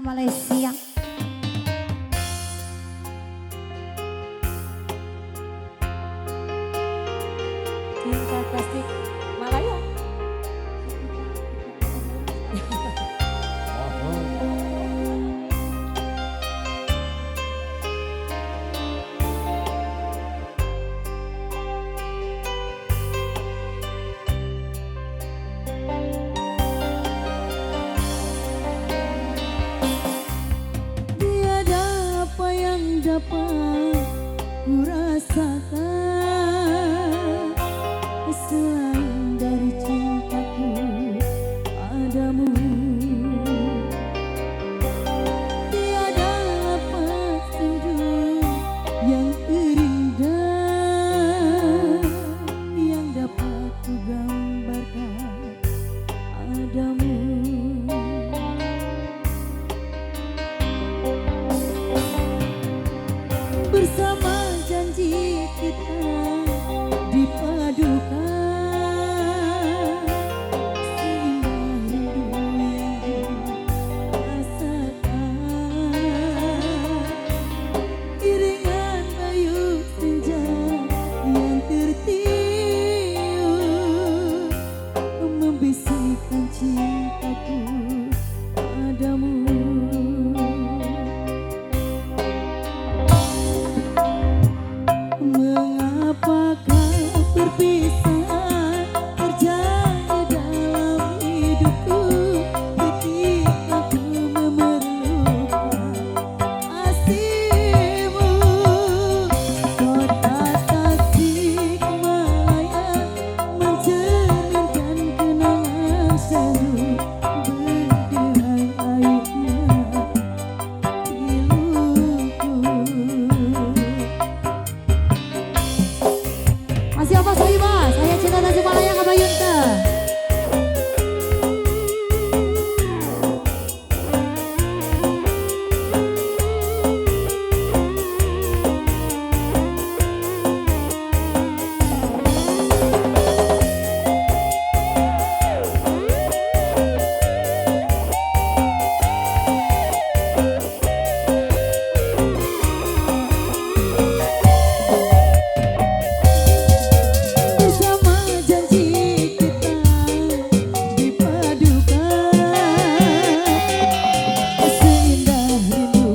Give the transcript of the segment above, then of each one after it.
Malaysia. Cinta kasih Malaya. Tiada apa yang dapat ku rasakan selain dari cintaku padamu. Tiada apa sendu yang terindah yang dapat ku gambarkan padamu. Bersama janji kita dipadukan seindah rindu yang dirasakan. Iringan bayu senja yang tertiup membisikkan cintaku padamu. Mengapakah perpisahan terjadi dalam hidupku ketika ku memerlukan kasihmu. Kota Tasikmalaya mencerminkan kenangan seru berderai airnya piluku. Masih apa Sohibah? Saya cinta Tasikmalaya Kabayun teh. Bersama janji kita dipadukan seindah rindu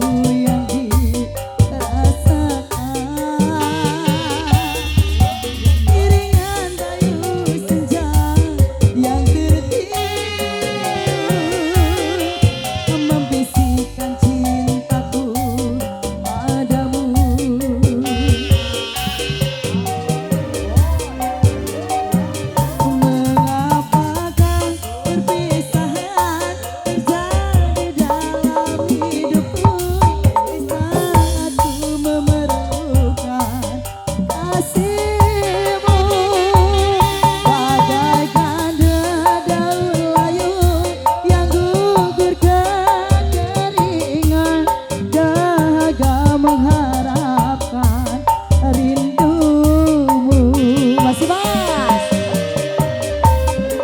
yang dirasakan. Iringan bayu senja yang tertiup membisikkan cintaku padamu. Mengapakah perpisahan terjadi dalam hidupku di saat ku memerlukan kasihmu. Bagaikan daun layu yang gugurkan keringat, dahaga mengharapkan rindumu. Masih Mas.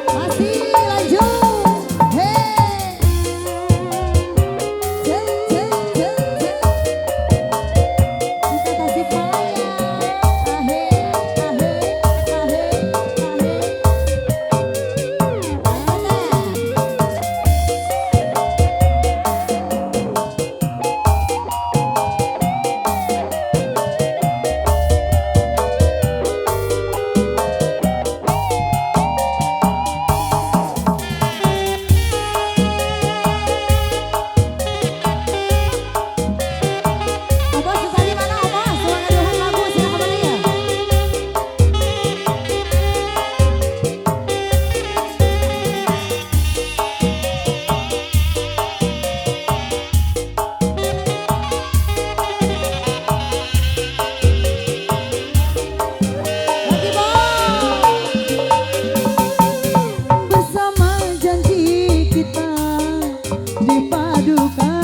Masih lanjut. Hey. Jeng, jeng, jeng, jeng. Cinta Tasikmalaya. Ahe, ahe, ahe, ahe. Apa susah di mana apa? Semangat Tuhan lagu silakan Malaya. Lagi Bang. Bersama janji kita dipadukan